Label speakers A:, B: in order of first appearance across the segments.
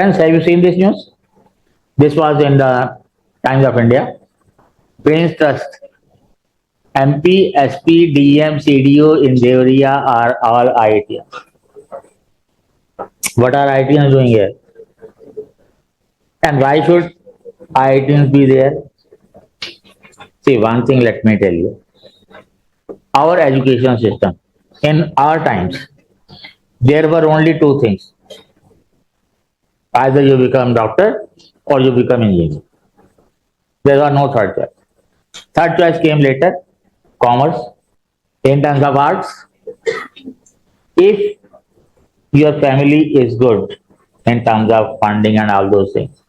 A: Friends, have you seen this news? This was in the Times of India. Brains Trust, MP, SP, DM, CDO in Devariya are all IITians. What are IITians doing here? And why should IITians be there? See, one thing let me tell you. Our education system, in our times, there were only two things. Either you become doctor or you become engineer. There was no third choice. Third choice came later, commerce. In terms of arts, if your family is good in terms of funding and all those things,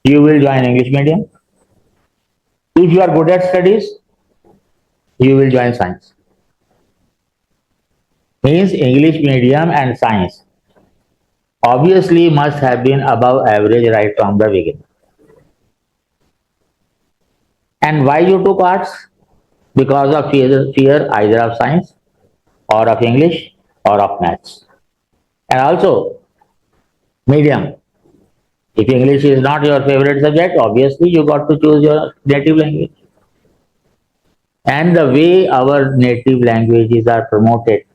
A: you will join English medium. If you are good at studies, you will join science. Means English medium and science obviously must have been above average right from the beginning. And why you took arts? Because of fear either of science or of English or of maths. And also, medium. If English is not your favorite subject, obviously you got to choose your native language. And the way our native languages are promoted.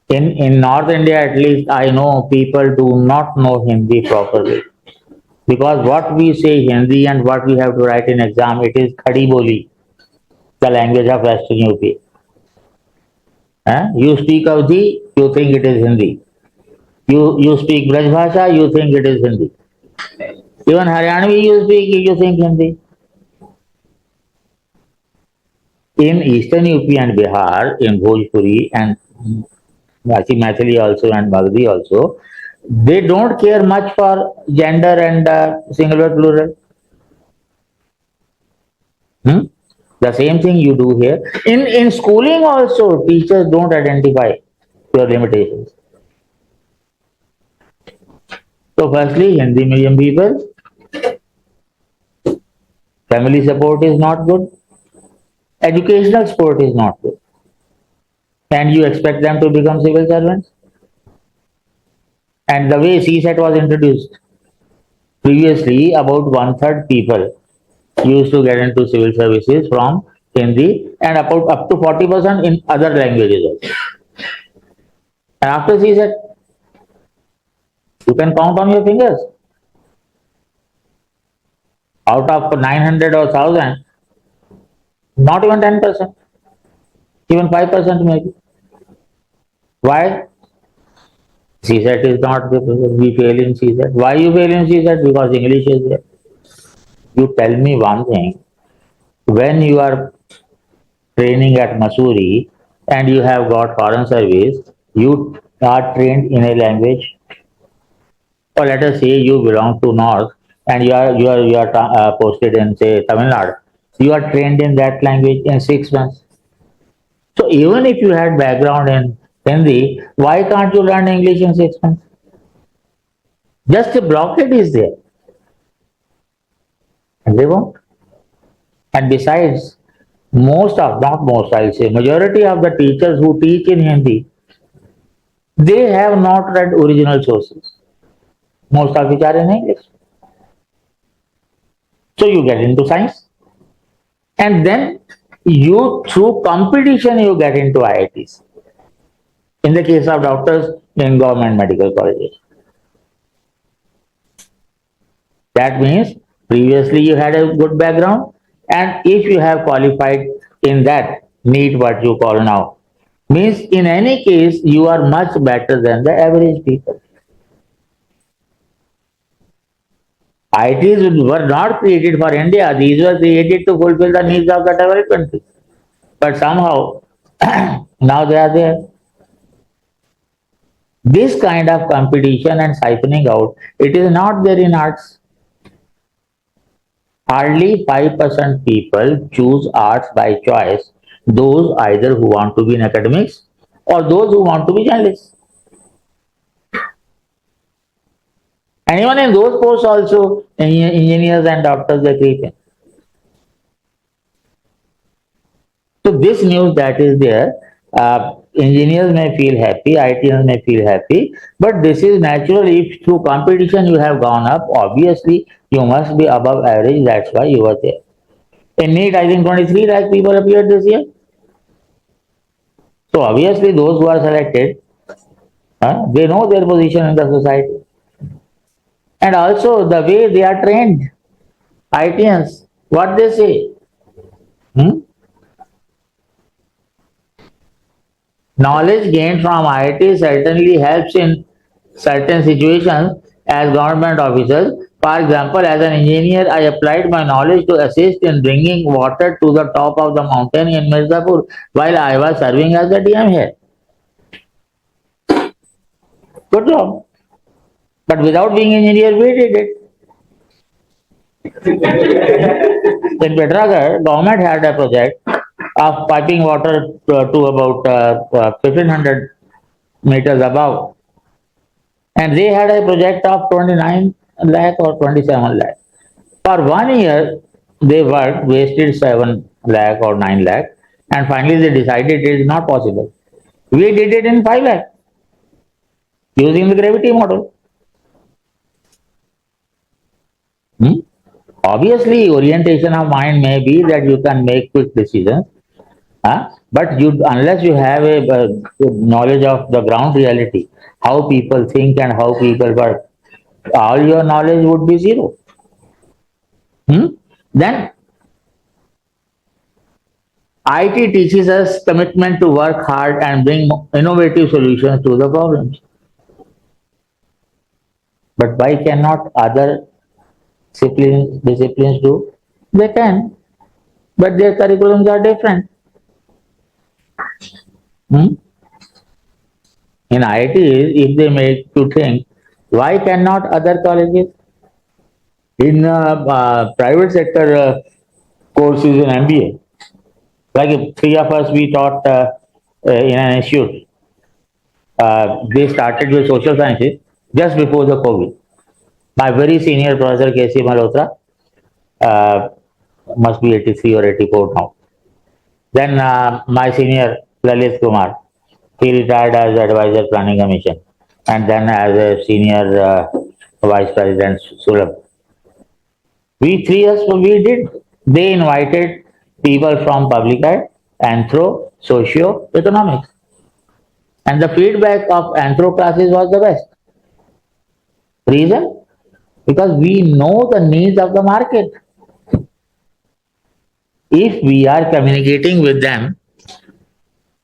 A: In North India, at least, I know people do not know Hindi properly. Because what we say Hindi and what we have to write in exam, it is Khadi Boli, the language of Western UP. You speak Avdi, you think it is Hindi. You speak Braj Bhasha, you think it is Hindi. Even Haryanvi you speak, you think Hindi. In Eastern UP and Bihar, in Bhojpuri and Maithili also and Magdi also, they don't care much for gender and singular plural. The same thing you do here. In schooling also, teachers don't identify your limitations. So firstly, Hindi medium people, family support is not good, educational support is not good. And you expect them to become civil servants? And the way CSET was introduced, previously about 1/3 people used to get into civil services from Hindi and about up to 40% in other languages also. And after CSET, you can count on your fingers. Out of 900 or 1000, not even 10%, even 5% maybe. Why? CSET is not, we fail in CSET. Why you fail in CSET? Because English is there. You tell me one thing, when you are training at Missouri and you have got foreign service, you are trained in a language, or let us say you belong to North and you are posted in say Tamil Nadu, you are trained in that language in 6 months. So even if you had background in Hindi, why can't you learn English in 6 months? Just a blockade is there. And they won't. And besides, not most, I'll say, majority of the teachers who teach in Hindi, they have not read original sources. Most of which are in English. So you get into science. And then you, through competition, you get into IITs. In the case of doctors, in government medical colleges. That means previously you had a good background, and if you have qualified in that NEET, what you call now, means in any case you are much better than the average people. IITs were not created for India, these were created to fulfill the needs of the developed countries. But somehow now they are there. This kind of competition and siphoning out, it is not there in arts. Hardly 5% people choose arts by choice, those either who want to be in academics or those who want to be journalists. And even in those posts also, engineers and doctors they create. So this news that is there, engineers may feel happy, IITians may feel happy, but this is natural. If through competition you have gone up, obviously you must be above average. That's why you are there. In NEET, I think 23 lakh people appeared this year. So obviously those who are selected, they know their position in the society. And also the way they are trained, IITians, what they say. Hmm? Knowledge gained from IIT certainly helps in certain situations as government officers. For example, as an engineer, I applied my knowledge to assist in bringing water to the top of the mountain in Mirzapur while I was serving as a DM here. Good job. But without being engineer, we did it. In Petragar, government had a project of piping water to about 1500 meters above. And they had a project of 29 lakh or 27 lakh. For 1 year, they worked, wasted 7 lakh or 9 lakh, and finally they decided it is not possible. We did it in 5 lakh using the gravity model. Hmm? Obviously, orientation of mind may be that you can make quick decisions, but unless you have a knowledge of the ground reality, how people think and how people work, all your knowledge would be zero. Then IT teaches us commitment to work hard and bring innovative solutions to the problems. But why cannot other disciplines do? They can, but their curriculums are different. In IIT, if they make you think, why cannot other colleges? In private sector courses in MBA, like if 3 of us we taught in an institute. They started with social sciences just before the COVID. My very senior professor K.C. Malhotra, uh, must be 83 or 84 now. Then my senior Lalit Kumar, he retired as advisor planning commission, and then as a senior vice president Sulabh. We 3 years we did. They invited people from public ed, anthro, socio, economics, and the feedback of anthro classes was the best. Reason? Because we know the needs of the market. If we are communicating with them,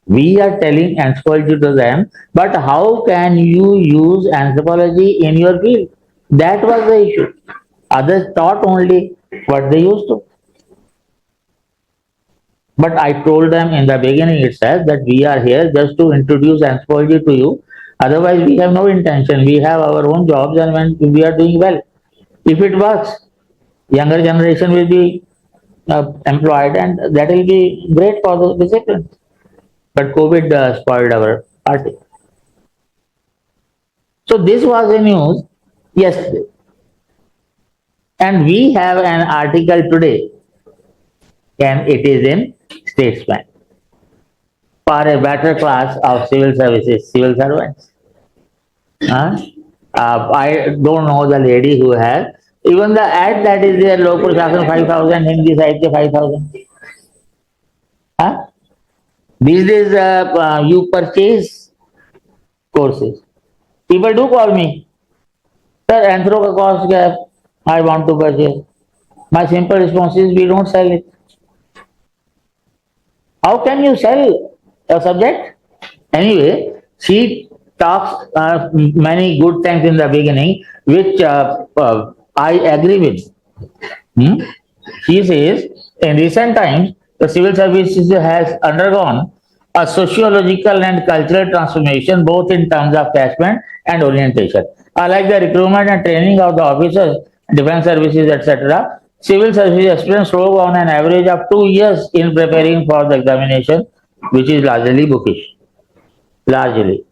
A: we are telling anthropology to them, but how can you use anthropology in your field? That was the issue. Others taught only what they used to. But I told them in the beginning itself that we are here just to introduce anthropology to you. Otherwise, we have no intention. We have our own jobs, and when we are doing well, if it works, younger generation will be employed, and that will be great for the discipline. But COVID spoiled our party. So this was the news yesterday, and we have an article today, and it is in Statesman for a better class of civil services, civil servants. I don't know the lady who has. Even the ad that is there, Lok Prashashan 5,000, Hindi Sahitya 5,000. These days, you purchase courses. People do call me, sir, Anthro ka cost kya hai? I want to purchase. My simple response is, we don't sell it. How can you sell a subject? Anyway, she talks many good things in the beginning, which I agree with. She says, in recent times, the civil services has undergone a sociological and cultural transformation both in terms of catchment and orientation. Like the recruitment and training of the officers, defense services, etc., civil services experience slow on an average of 2 years in preparing for the examination, which is largely bookish. Largely,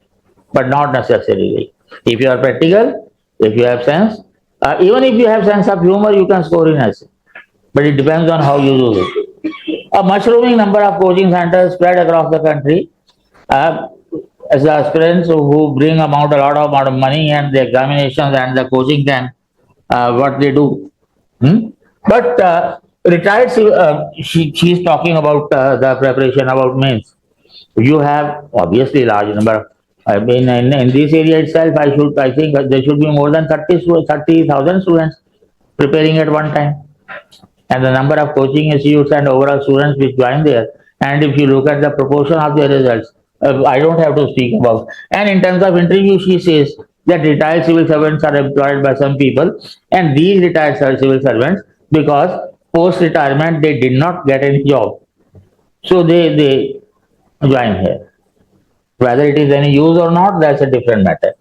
A: but not necessarily. If you are practical, if you have sense, even if you have sense of humor, you can score in essay. But it depends on how you use it. A mushrooming number of coaching centers spread across the country Uh, as the aspirants who bring about a lot of amount of money and the examinations and the coaching can what they do. Hmm? But retired, she is talking about the preparation about mains. You have obviously large number. I mean, in this area itself, I think there should be more than 30,000 students preparing at one time, and the number of coaching institutes and overall students which join there. And if you look at the proportion of their results, I don't have to speak about. And in terms of interview, she says that retired civil servants are employed by some people, and these retired civil servants, because post retirement they did not get any job, so they join here. Whether it is any use or not, that's a different matter.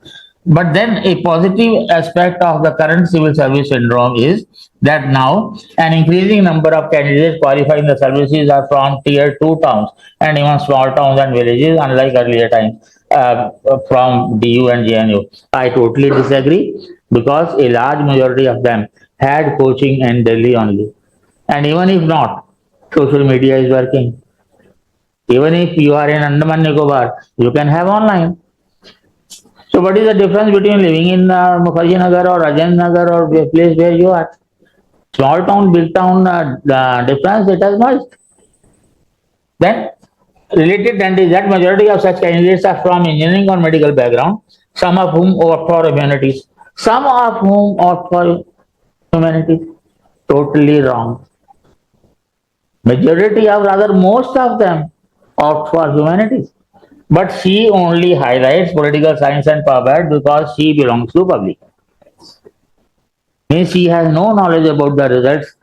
A: But then a positive aspect of the current civil service syndrome is that now an increasing number of candidates qualifying the services are from tier 2 towns and even small towns and villages, unlike earlier times from DU and JNU. I totally disagree, because a large majority of them had coaching in Delhi only. And even if not, social media is working. Even if you are in Andaman Nicobar, you can have online. So what is the difference between living in Mukherjee Nagar or Rajan Nagar or a place where you are? Small town, big town difference, it has much. Then related trend is that majority of such candidates are from engineering or medical background, some of whom opt for humanities. Some of whom opt for humanities. Totally wrong. Majority of, rather most of them opt for humanities. But she only highlights political science and public because she belongs to public. Means she has no knowledge about the results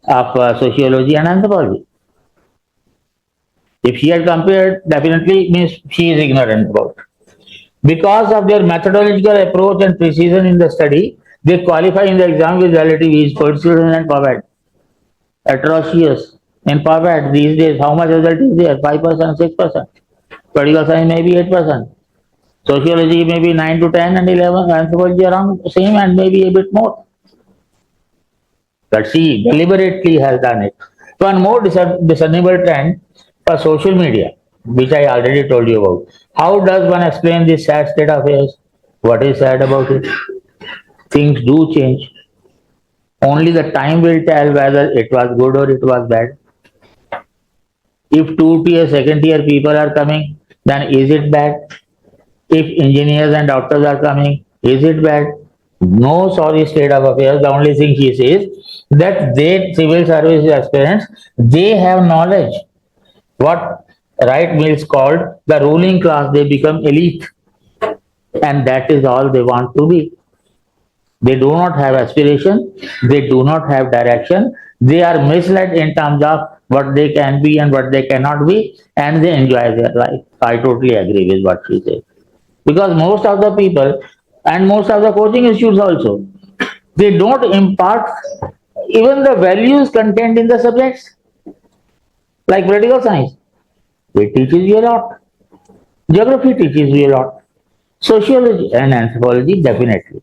A: of sociology and anthropology. If she had compared, definitely means she is ignorant about. Because of their methodological approach and precision in the study, they qualify in the exam with relative ease, political and public. Atrocious. In public these days, how much result is there? 5%, 6%. Political science maybe 8%. Sociology maybe 9 to 10 and 11, anthropology around same and maybe a bit more. But she deliberately has done it. One more discernible trend for social media, which I already told you about. How does one explain this sad state of affairs? What is sad about it? Things do change. Only the time will tell whether it was good or it was bad. If two tier, second tier people are coming, then is it bad? If engineers and doctors are coming, is it bad? No sorry state of affairs. The only thing she says that they civil service aspirants, they have knowledge. What Wright Mills called the ruling class, they become elite, and that is all they want to be. They do not have aspiration, they do not have direction, they are misled in terms of what they can be and what they cannot be, and they enjoy their life. I totally agree with what she said. Because most of the people and most of the coaching institutes also, they don't impart even the values contained in the subjects, like political science. It teaches you a lot. Geography teaches you a lot. Sociology and anthropology definitely.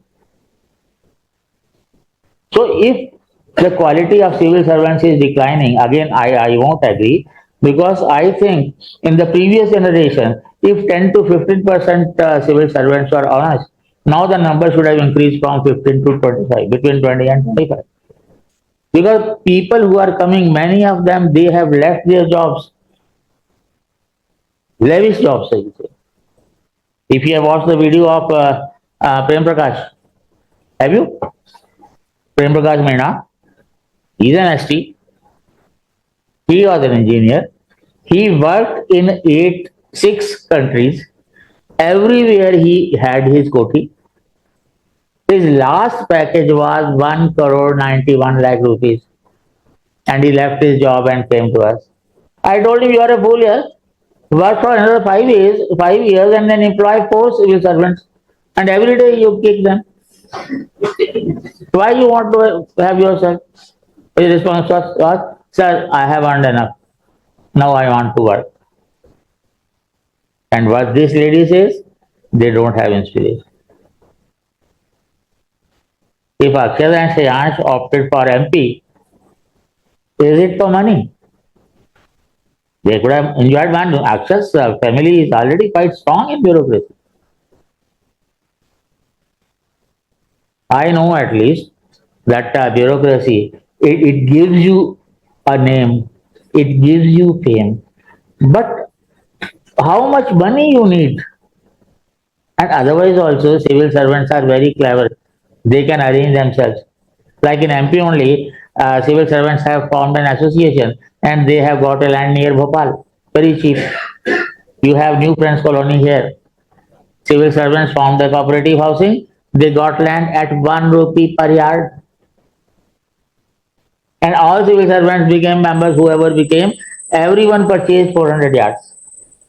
A: So if the quality of civil servants is declining, again I won't agree, because I think in the previous generation, if 10 to 15% civil servants were honest, now the number should have increased from 15 to 25, between 20 and 25. Because people who are coming, many of them, they have left their jobs, lavish jobs, I would say. If you have watched the video of Prem Prakash, have you? Prem Prakash Meena, he's an ST, he was an engineer, he worked in 6 countries, everywhere he had his koti. His last package was 1 crore 91 lakh rupees, and he left his job and came to us. I told him, you are a fool here. Work for another 5 years, and then employ 4 civil servants, and every day you kick them. Why you want to have yourself? His response was, sir, I have earned enough. Now I want to work. And what this lady says, they don't have inspiration. If Akshay and Seyansh opted for MP, is it for money? They could have enjoyed one. Aksha's family is already quite strong in bureaucracy. I know at least that bureaucracy, it gives you a name, it gives you fame, but how much money you need? And otherwise also civil servants are very clever. They can arrange themselves. Like in MP only, civil servants have formed an association and they have got a land near Bhopal, very cheap. You have New Friends Colony here. Civil servants formed the cooperative housing. They got land at 1 rupee per yard. And all civil servants became members, whoever became, everyone purchased 400 yards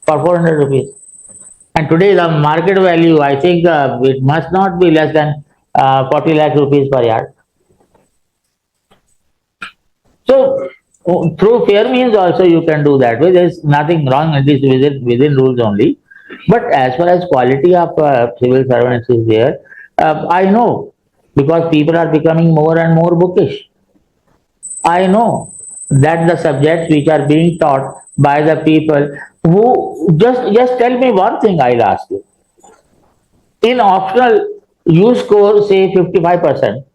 A: for 400 rupees. And today the market value, I think it must not be less than 40 lakh rupees per yard. So through fair means also you can do that way. There is nothing wrong in this, within rules only. But as far as quality of civil servants is there, I know, because people are becoming more and more bookish. I know that the subjects which are being taught by the people who just tell me one thing, I'll ask you. In optional, you score say 55%,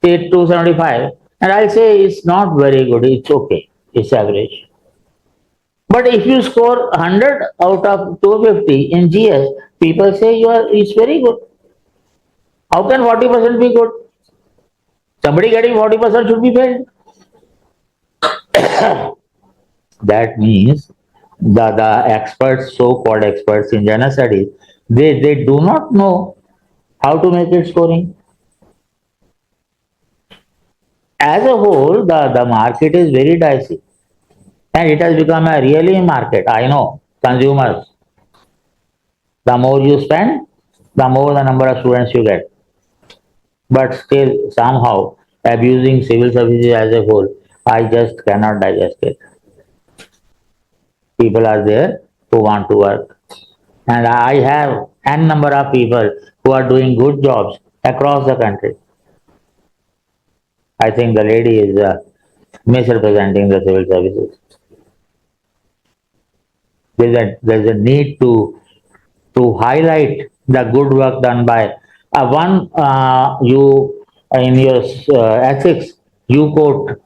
A: say 275, and I'll say it's not very good, it's okay, it's average. But if you score 100 out of 250 in GS, people say it's very good. How can 40% be good? Somebody getting 40% should be failed. That means the experts, so-called experts in general studies, they do not know how to make it scoring. As a whole, the market is very dicey and it has become a really market. I know consumers, the more you spend, the more the number of students you get. But still, somehow, abusing civil services as a whole, I just cannot digest it. People are there who want to work. And I have n number of people who are doing good jobs across the country. I think the lady is misrepresenting the civil services. There's a need to highlight the good work done by one you in your ethics you quote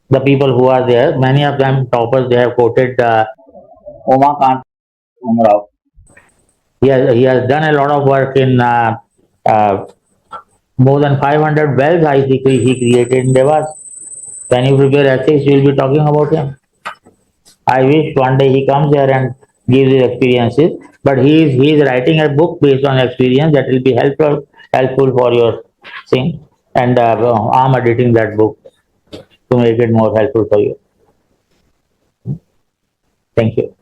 A: the people who are there. Many of them toppers. They have quoted Umakant Umrao. He has done a lot of work in uh, more than 500 wells. I think he created in Devas. When you prepare ethics, you will be talking about him. I wish one day he comes here and gives his experiences. But he is writing a book based on experience that will be helpful for your thing. And I'm editing that book to make it more helpful for you. Thank you.